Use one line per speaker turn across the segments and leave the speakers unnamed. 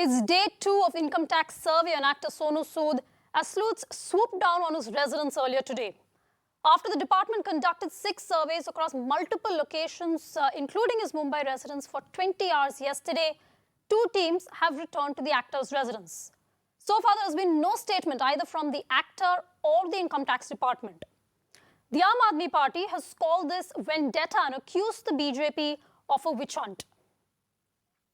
It's day 2 of income tax survey on actor Sonu Sood as sleuths swooped down on his residence earlier today. After the department conducted 6 surveys across multiple locations, including his Mumbai residence for 20 hours yesterday, 2 teams have returned to the actor's residence. So far, there has been no statement either from the actor or the income tax department. The Aam Admi Party has called this vendetta and accused the BJP of a witch hunt.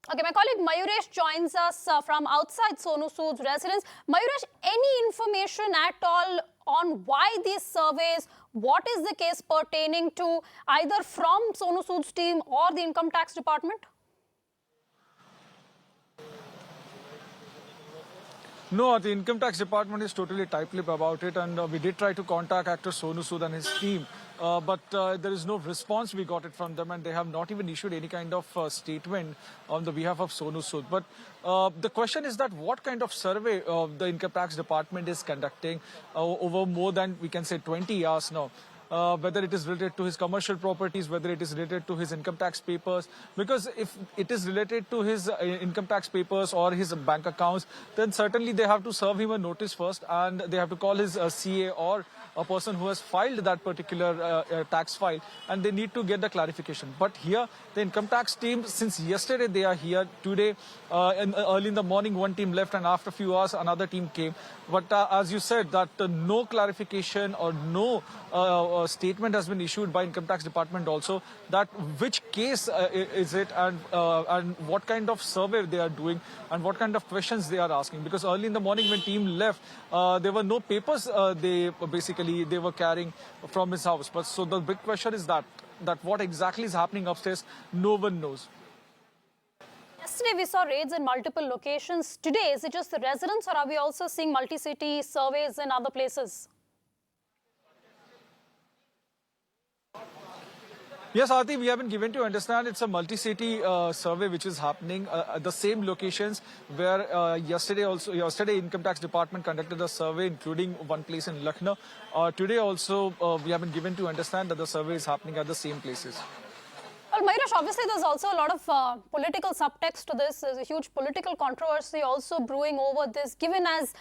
Okay, my colleague Mayuresh joins us from outside Sonu Sood's residence. Mayuresh, any information at all on why these surveys, what is the case pertaining to either from Sonu Sood's team or the income tax department?
No, the income tax department is totally tight-lipped about it, and we did try to contact actor Sonu Sood and his team, but there is no response we got it from them, and they have not even issued any kind of statement on the behalf of Sonu Sood. But the question is that what kind of survey the income tax department is conducting over more than, we can say, 20 hours now. Whether it is related to his commercial properties, whether it is related to his income tax papers. Because if it is related to his income tax papers or his bank accounts, then certainly they have to serve him a notice first, and they have to call his CA or a person who has filed that particular tax file, and they need to get the clarification. But here, the income tax team, since yesterday they are here, today early in the morning one team left, and after a few hours another team came. But as you said, that no clarification or no statement has been issued by income tax department also, that which case is it, and what kind of survey they are doing and what kind of questions they are asking. Because early in the morning when team left, there were no papers they were carrying from his house. But so the big question is that what exactly is happening upstairs, no one knows.
Yesterday, we saw raids in multiple locations. Today, is it just the residents, or are we also seeing multi-city surveys in other places?
Yes, Aarti, we have been given to understand it's a multi-city survey which is happening at the same locations where yesterday Income Tax Department conducted a survey, including one place in Lucknow. Today also we have been given to understand that the survey is happening at the same places.
Well, Mayuresh, obviously there's also a lot of political subtext to this. There's a huge political controversy also brewing over this, given as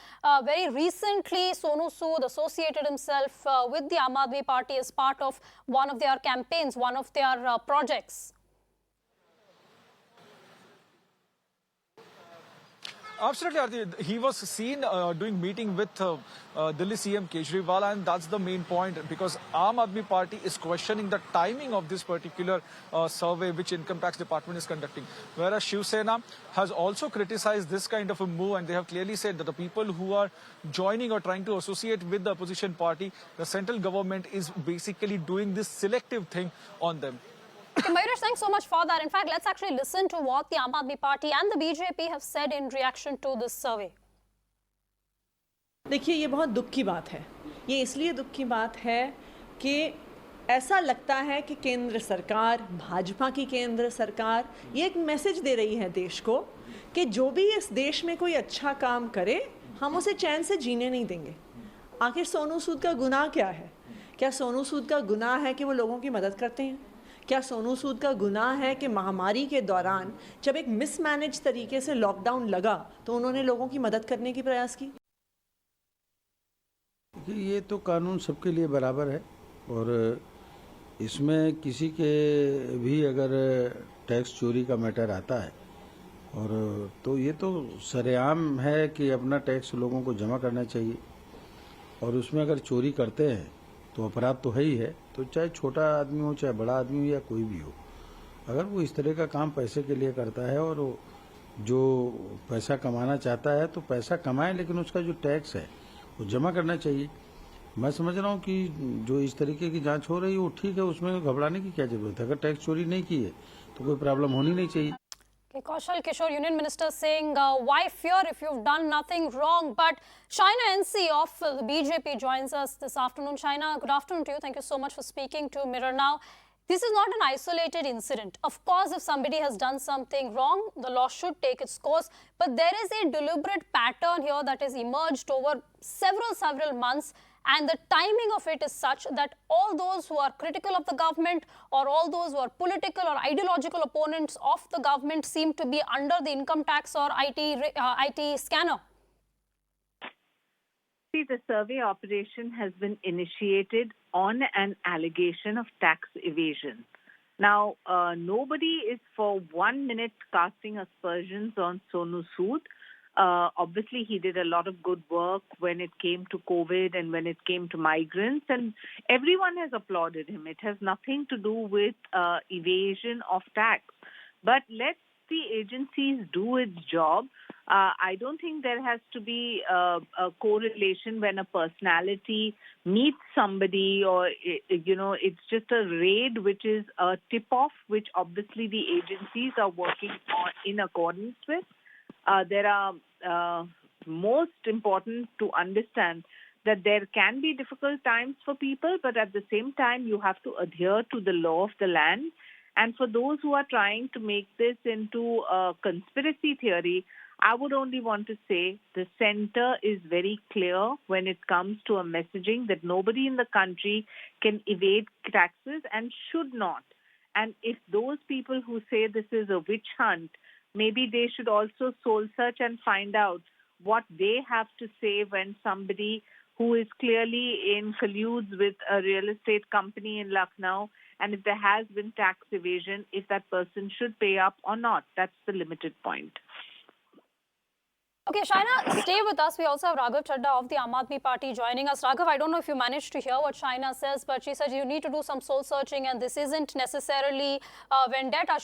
very recently Sonu Sood associated himself with the Aam Admi Party as part of one of their campaigns, one of their projects.
Absolutely, Aarti. He was seen doing meeting with Delhi CM Kejriwal, and that's the main point, because Aam Admi Party is questioning the timing of this particular survey which Income Tax Department is conducting. Whereas Shiv Sena has also criticized this kind of a move, and they have clearly said that the people who are joining or trying to associate with the opposition party, the central government is basically doing this selective thing on them.
Okay, Mayuresh, thanks so much for that. In fact, let's actually listen to what the Aam Admi Party and the BJP have said in reaction to this survey.
देखिए, ये बहुत दुख की बात है. ये इसलिए दुख की बात है कि ऐसा लगता है कि केंद्र सरकार, भाजपा की केंद्र सरकार, ये एक मैसेज दे रही है देश को कि जो भी इस देश में कोई अच्छा काम करे, हम उसे चैन से जीने नहीं देंगे. आखिर सोनू सूद का गुनाह क्या है? क्या सोनू सूद का गुनाह है कि वो लोगों की मदद करते हैं? क्या सोनू सूद का गुनाह है कि महामारी के दौरान जब एक मिसमैनेज तरीके से लॉकडाउन लगा तो उन्होंने लोगों की मदद करने की प्रयास की?
ये तो कानून सबके लिए बराबर है, और इसमें किसी के भी अगर टैक्स चोरी का मैटर आता है, और तो ये तो सरेआम है कि अपना टैक्स लोगों को जमा करना चाहिए, और उसमें अगर चोरी करते हैं तो अपराध तो है ही है. तो चाहे छोटा आदमी हो, चाहे बड़ा आदमी हो, या कोई भी हो, अगर वो इस तरह का काम पैसे के लिए करता है और जो पैसा कमाना चाहता है तो पैसा कमाए, लेकिन उसका जो टैक्स है वो जमा करना चाहिए. मैं समझ रहा हूँ कि जो इस तरीके की जांच हो रही है वो ठीक है, उसमें घबराने की क्या जरूरत है. अगर टैक्स चोरी नहीं की है तो कोई प्रॉब्लम होनी नहीं चाहिए.
Kaushal Kishore, Union Minister, saying, why fear if you've done nothing wrong? But Shaina NC of the BJP joins us this afternoon. Shaina, good afternoon to you. Thank you so much for speaking to Mirror Now. This is not an isolated incident. Of course, if somebody has done something wrong, the law should take its course. But there is a deliberate pattern here that has emerged over several months. And the timing of it is such that all those who are critical of the government or all those who are political or ideological opponents of the government seem to be under the income tax or IT scanner.
See, the survey operation has been initiated on an allegation of tax evasion. Now, nobody is for 1 minute casting aspersions on Sonu Sood. Obviously, he did a lot of good work when it came to COVID and when it came to migrants, and everyone has applauded him. It has nothing to do with evasion of tax. But let the agencies do its job. I don't think there has to be a correlation when a personality meets somebody or, it's just a raid which is a tip-off, which obviously the agencies are working on in accordance with. There are most important to understand that there can be difficult times for people, but at the same time, you have to adhere to the law of the land. And for those who are trying to make this into a conspiracy theory, I would only want to say the center is very clear when it comes to a messaging that nobody in the country can evade taxes and should not. And if those people who say this is a witch hunt, maybe they should also soul search and find out what they have to say when somebody who is clearly in colludes with a real estate company in Lucknow, and if there has been tax evasion, if that person should pay up or not. That's the limited point.
Okay, Shaina, stay with us. We also have Raghav Chadda of the Aam Admi Party joining us. Raghav, I don't know if you managed to hear what Shaina says, but she said you need to do some soul searching, and this isn't necessarily vendetta.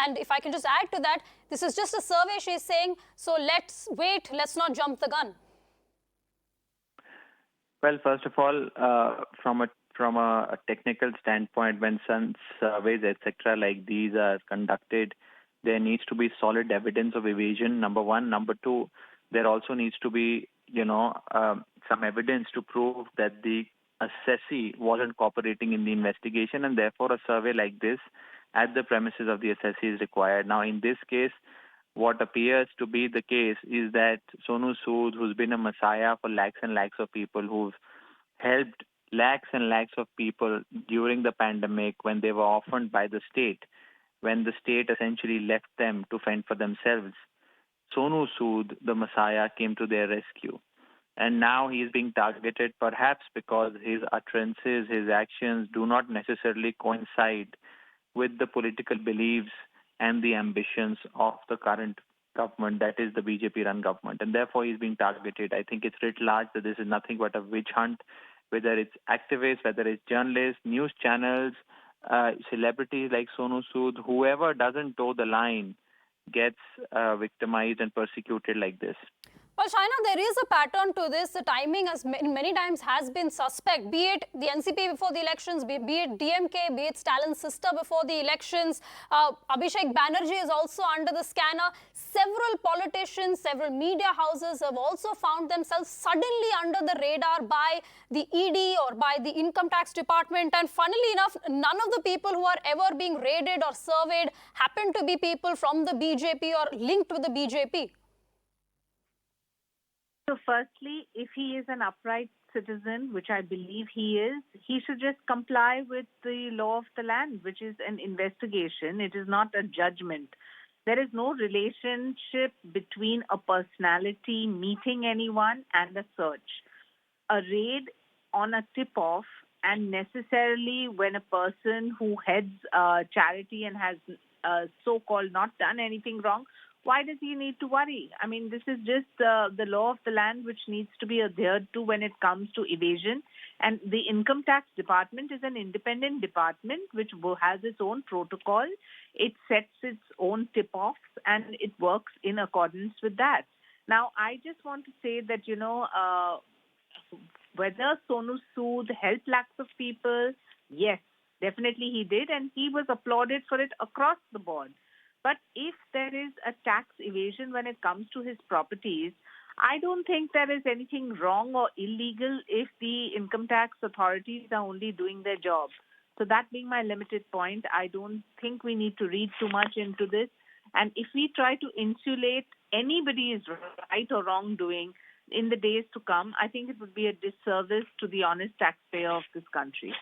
And if I can just add to that, this is just a survey, she's saying, so let's wait, let's not jump the gun.
Well, first of all, from a technical standpoint, when some surveys, etc., like these are conducted, there needs to be solid evidence of evasion, number one. Number two, there also needs to be, some evidence to prove that the assessee wasn't cooperating in the investigation, and therefore a survey like this at the premises of the assessee is required. Now, in this case, what appears to be the case is that Sonu Sood, who's been a messiah for lakhs and lakhs of people, who've helped lakhs and lakhs of people during the pandemic when they were orphaned by the state, when the state essentially left them to fend for themselves, Sonu Sood, the messiah, came to their rescue. And now he is being targeted perhaps because his utterances, his actions do not necessarily coincide with the political beliefs and the ambitions of the current government, that is the BJP-run government. And therefore he's being targeted. I think it's writ large that this is nothing but a witch hunt, whether it's activists, whether it's journalists, news channels, celebrities like Sonu Sood, whoever doesn't toe the line gets victimized and persecuted like this.
Well, Shaina, there is a pattern to this. The timing has many times has been suspect, be it the NCP before the elections, be it DMK, be it Stalin's sister before the elections. Abhishek Banerjee is also under the scanner. Several politicians, several media houses have also found themselves suddenly under the radar by the ED or by the Income Tax Department. And funnily enough, none of the people who are ever being raided or surveyed happen to be people from the BJP or linked with the BJP.
So firstly, if he is an upright citizen, which I believe he is, he should just comply with the law of the land, which is an investigation. It is not a judgment. There is no relationship between a personality meeting anyone and a search. A raid on a tip-off, and necessarily when a person who heads charity and has so-called not done anything wrong, why does he need to worry? I mean, this is just the law of the land which needs to be adhered to when it comes to evasion. And the Income Tax Department is an independent department which has its own protocol. It sets its own tip-offs and it works in accordance with that. Now, I just want to say that, whether Sonu Sood helped lakhs of people, yes, definitely he did, and he was applauded for it across the board. But if there is a tax evasion when it comes to his properties, I don't think there is anything wrong or illegal if the income tax authorities are only doing their job. So that being my limited point, I don't think we need to read too much into this. And if we try to insulate anybody's right or wrongdoing, in the days to come, I think it would be a disservice to the honest taxpayer of this country.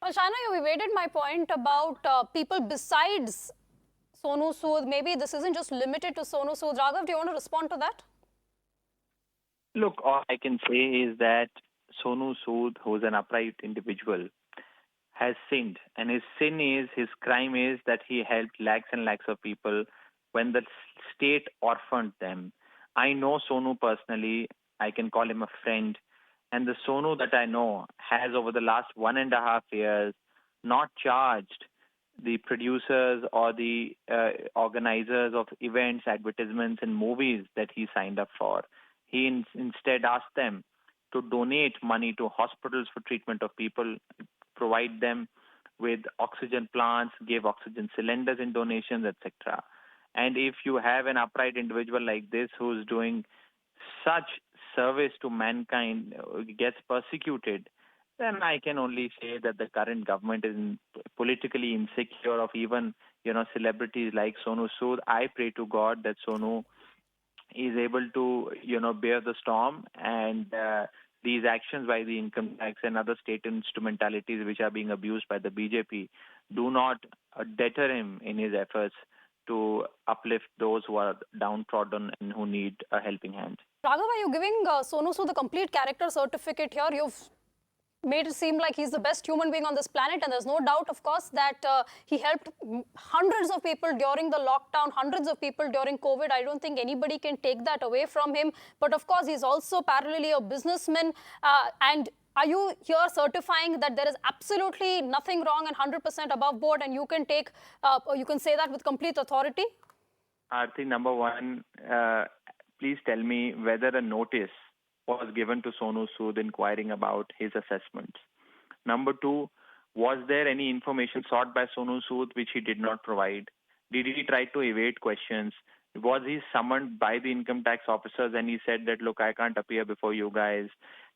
Well, Shaina, you evaded my point about people besides Sonu Sood. Maybe this isn't just limited to Sonu Sood. Raghav, do you want to respond to that?
Look, all I can say is that Sonu Sood, who's an upright individual, has sinned. And his sin is, his crime is that he helped lakhs and lakhs of people when the state orphaned them. I know Sonu personally. I can call him a friend. And the Sonu that I know has, over the last 1.5 years, not charged the producers or the organizers of events, advertisements, and movies that he signed up for. He instead asked them to donate money to hospitals for treatment of people, provide them with oxygen plants, give oxygen cylinders in donations, etc. And if you have an upright individual like this who's doing such service to mankind, gets persecuted, then I can only say that the current government is politically insecure of even, celebrities like Sonu Sood. I pray to God that Sonu is able to, bear the storm, and these actions by the income tax and other state instrumentalities which are being abused by the BJP do not deter him in his efforts to uplift those who are downtrodden and who need a helping hand.
Raghav, are you giving Sonu Sood the complete character certificate here? You've made it seem like he's the best human being on this planet, and there's no doubt, of course, that he helped hundreds of people during the lockdown, hundreds of people during COVID. I don't think anybody can take that away from him. But of course, he's also parallelly a businessman. And are you here certifying that there is absolutely nothing wrong and 100% above board, and you can take, you can say that with complete authority?
Aarti, number one, please tell me whether a notice was given to Sonu Sood inquiring about his assessments. Number two, was there any information sought by Sonu Sood which he did not provide? Did he try to evade questions? Was he summoned by the income tax officers and he said that, look, I can't appear before you guys?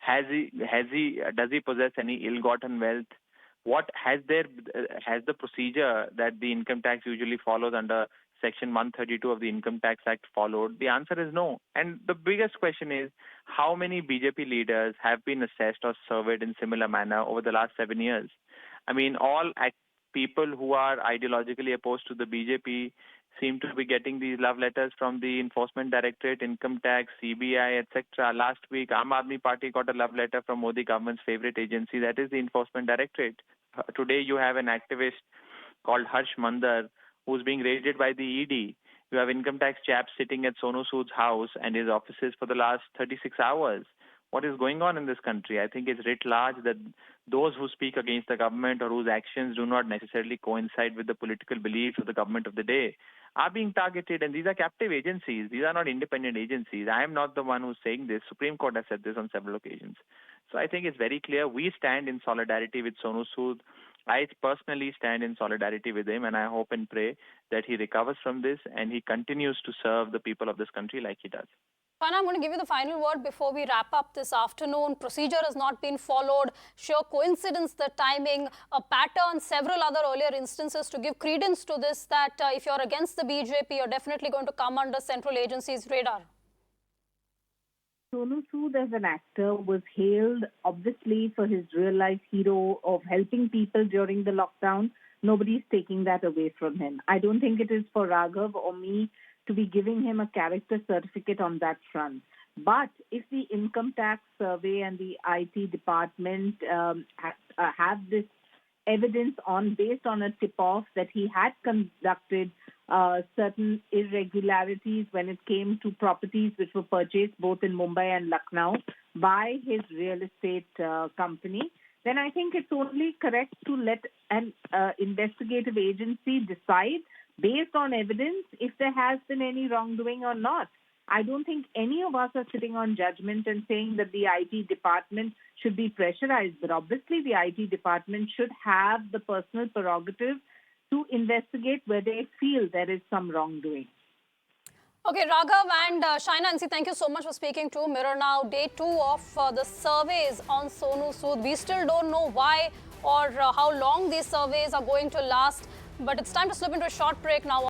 Does he possess any ill-gotten wealth? What has the procedure that the income tax usually follows under Section 132 of the Income Tax Act followed? The answer is no. And the biggest question is, how many BJP leaders have been assessed or surveyed in similar manner over the last 7 years? I mean, all people who are ideologically opposed to the BJP seem to be getting these love letters from the Enforcement Directorate, Income Tax, CBI, etc. Last week, Aam Admi Party got a love letter from Modi government's favorite agency, that is the Enforcement Directorate. Today, you have an activist called Harsh Mandar, who's being raided by the ED. You have income tax chaps sitting at Sonu Sood's house and his offices for the last 36 hours. What is going on in this country? I think it's writ large that those who speak against the government or whose actions do not necessarily coincide with the political beliefs of the government of the day are being targeted, and these are captive agencies. These are not independent agencies. I am not the one who's saying this. Supreme Court has said this on several occasions. So I think it's very clear we stand in solidarity with Sonu Sood. I personally stand in solidarity with him, and I hope and pray that he recovers from this and he continues to serve the people of this country like he does.
Shaina, I'm going to give you the final word before we wrap up this afternoon. Procedure has not been followed. Sure coincidence, the timing, a pattern, several other earlier instances to give credence to this, that if you're against the BJP, you're definitely going to come under central agencies' radar.
Sonu Sood as an actor was hailed obviously for his real-life hero of helping people during the lockdown. Nobody's taking that away from him. I don't think it is for Raghav or me to be giving him a character certificate on that front. But if the income tax survey and the IT department have this evidence based on a tip-off that he had conducted certain irregularities when it came to properties which were purchased both in Mumbai and Lucknow by his real estate company, then I think it's only correct to let an investigative agency decide based on evidence if there has been any wrongdoing or not. I don't think any of us are sitting on judgment and saying that the IT department should be pressurized, but obviously the IT department should have the personal prerogative to investigate where they feel there is some wrongdoing.
Okay, Raghav and Shaina and thank you so much for speaking to Mirror Now. Day 2 of the surveys on Sonu Sood. We still don't know why or how long these surveys are going to last, but it's time to slip into a short break now.